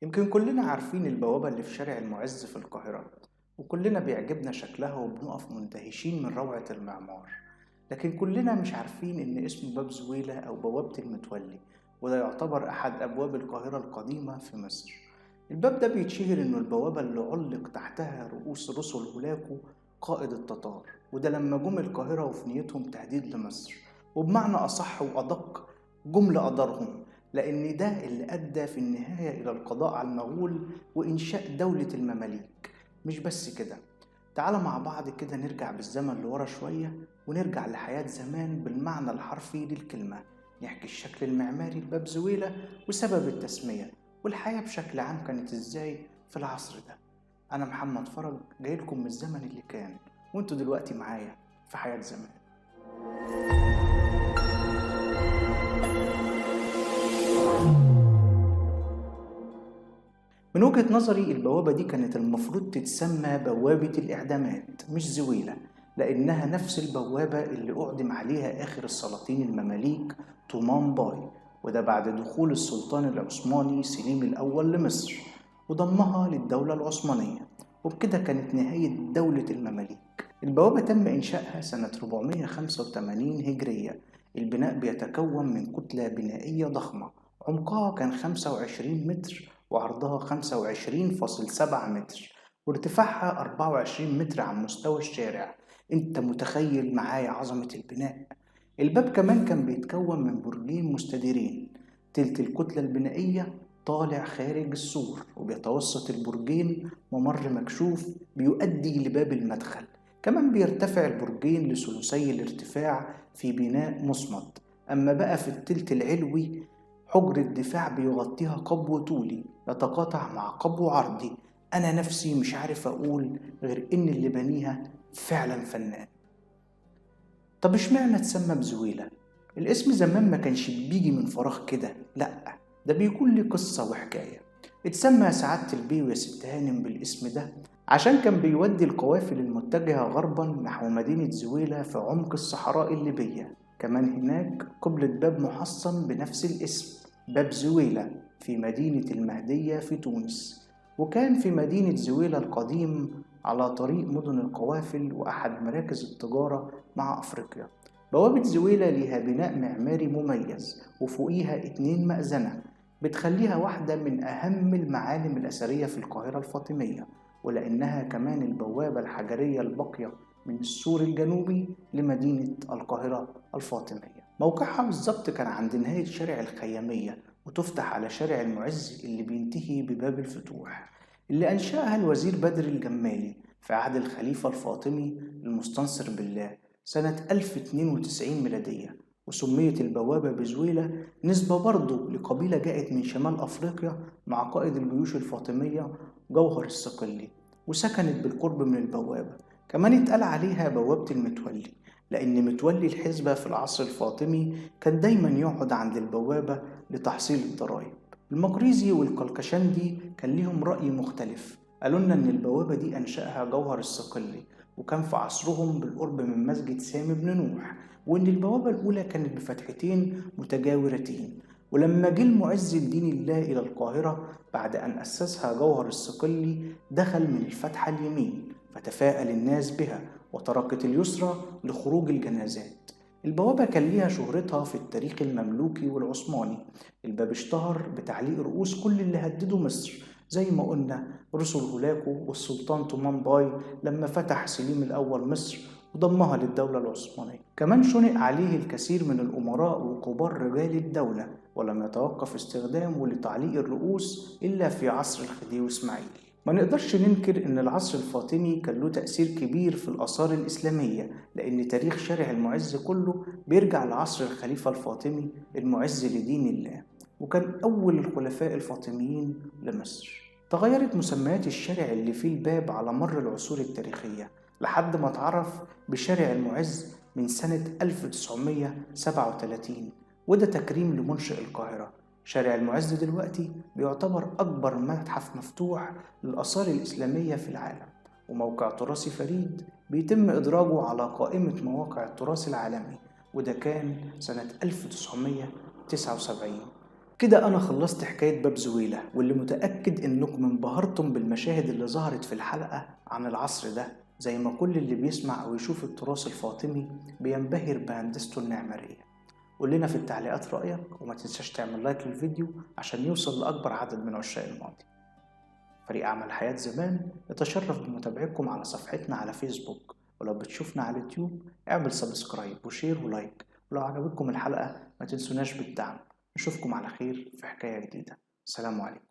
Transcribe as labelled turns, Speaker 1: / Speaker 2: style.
Speaker 1: يمكن كلنا عارفين البوابة اللي في شارع المعز في القاهرة، وكلنا بيعجبنا شكلها وبنقف مندهشين من روعة المعمار. لكن كلنا مش عارفين إن اسمه باب زويلة أو بوابة المتولي، وده يعتبر أحد أبواب القاهرة القديمة في مصر. الباب ده بيتشهر إنه البوابة اللي علق تحتها رؤوس رسل هولاكو قائد التتار، وده لما جم القاهرة وفي نيتهم تهديد لمصر، وبمعنى أصح وأدق جم لقدرهم، لأن ده اللي أدى في النهاية إلى القضاء على المغول وإنشاء دولة المماليك. مش بس كده، تعال مع بعض كده نرجع بالزمن لورا شوية، ونرجع لحياة زمان بالمعنى الحرفي للكلمة، نحكي الشكل المعماري لباب زويلة وسبب التسمية، والحياة بشكل عام كانت إزاي في العصر ده. أنا محمد فرج جايلكم من الزمن اللي كان، وانتوا دلوقتي معايا في حياة زمان. من وجهة نظري البوابة دي كانت المفروض تتسمى بوابة الإعدامات مش زويلة، لأنها نفس البوابة اللي أعدم عليها آخر السلاطين المماليك طومان باي، وده بعد دخول السلطان العثماني سليم الأول لمصر وضمها للدولة العثمانية، وبكده كانت نهاية دولة المماليك. البوابة تم إنشائها سنة 485 هجرية. البناء بيتكون من كتلة بنائية ضخمة عمقها كان 25 متر وعرضها 25.7 متر، وارتفاعها 24 متر عن مستوى الشارع. انت متخيل معايا عظمة البناء؟ الباب كمان كان بيتكون من برجين مستديرين، تلت الكتلة البنائية طالع خارج السور، وبيتوسط البرجين ممر مكشوف بيؤدي لباب المدخل. كمان بيرتفع البرجين لثلثي الارتفاع في بناء مصمت. أما بقى في التلت العلوي حجر الدفاع بيغطيها قبو طولي يتقاطع مع قبو عرضي. أنا نفسي مش عارف أقول غير إن اللي بنيها فعلا فنان. طب اشمعنى اتسمى بزويلة؟ الاسم زمان ما كانش بيجي من فراغ كده، لأ، ده بيكون ليه قصة وحكاية. اتسمى سعادة البيه ويا ست هانم بالاسم ده عشان كان بيودي القوافل المتجهة غربا نحو مدينة زويلة في عمق الصحراء الليبية. كمان هناك قبلة باب محصن بنفس الاسم، باب زويلة، في مدينة المهدية في تونس. وكان في مدينة زويلة القديم على طريق مدن القوافل وأحد مراكز التجارة مع أفريقيا. بوابة زويلة ليها بناء معماري مميز وفوقيها 2 مأذنة بتخليها واحدة من أهم المعالم الأثرية في القاهرة الفاطمية، ولأنها كمان البوابة الحجرية الباقية من السور الجنوبي لمدينة القاهرة الفاطمية. موقعها بالظبط كان عند نهاية شارع الخيامية، وتفتح على شارع المعز اللي بينتهي بباب الفتوح، اللي أنشأها الوزير بدر الجمالي في عهد الخليفة الفاطمي المستنصر بالله سنة 1092 ميلادية. وسميت البوابة بزويلة نسبة برضه لقبيلة جاءت من شمال أفريقيا مع قائد الجيوش الفاطمية جوهر الصقلي، وسكنت بالقرب من البوابة. كمان اتقال عليها بوابة المتولي، لأن متولي الحزبة في العصر الفاطمي كان دايما يقعد عند البوابة لتحصيل الضرائب. المقريزي والقلقشندي كان ليهم رأي مختلف، قالوا لنا إن البوابة دي أنشأها جوهر الصقلي، وكان في عصرهم بالقرب من مسجد سامي بن نوح، وإن البوابة الأولى كانت بفتحتين متجاورتين. ولما جه المعز لدين الله إلى القاهرة بعد أن أسسها جوهر الصقلي دخل من الفتحة اليمين، فتفاءل الناس بها، وتركت اليسرى لخروج الجنازات. البوابة كان ليها شهرتها في التاريخ المملوكي والعثماني. الباب اشتهر بتعليق رؤوس كل اللي هددوا مصر، زي ما قلنا رسل هولاكو والسلطان طومان باي لما فتح سليم الأول مصر وضمها للدولة العثمانية. كمان شنق عليه الكثير من الأمراء وكبار رجال الدولة، ولم يتوقف استخدامه لتعليق الرؤوس إلا في عصر الخديوي إسماعيل. ما نقدرش ننكر إن العصر الفاطمي كان له تأثير كبير في الآثار الإسلامية، لأن تاريخ شارع المعز كله بيرجع لعصر الخليفة الفاطمي المعز لدين الله، وكان أول الخلفاء الفاطميين لمصر. تغيرت مسميات الشارع اللي فيه الباب على مر العصور التاريخية لحد ما اتعرف بشارع المعز من سنة 1937، وده تكريم لمنشئ القاهرة. شارع المعز دلوقتي بيعتبر أكبر متحف مفتوح للآثار الإسلامية في العالم، وموقع تراثي فريد بيتم إدراجه على قائمة مواقع التراث العالمي، وده كان سنة 1979. كده أنا خلصت حكاية باب زويلة، واللي متأكد إنكم انبهرتم بالمشاهد اللي ظهرت في الحلقة عن العصر ده، زي ما كل اللي بيسمع أو يشوف التراث الفاطمي بينبهر بهندسته المعمارية. قول لنا في التعليقات رأيك، وما تنساش تعمل لايك للفيديو عشان يوصل لأكبر عدد من عشاق الماضي. فريق عمل حياة زمان يتشرف بمتابعتكم على صفحتنا على فيسبوك، ولو بتشوفنا على اليوتيوب اعمل سبسكرايب وشير ولايك، ولو عجبتكم الحلقة ما تنسوناش بالدعم. نشوفكم على خير في حكاية جديدة. سلام عليكم.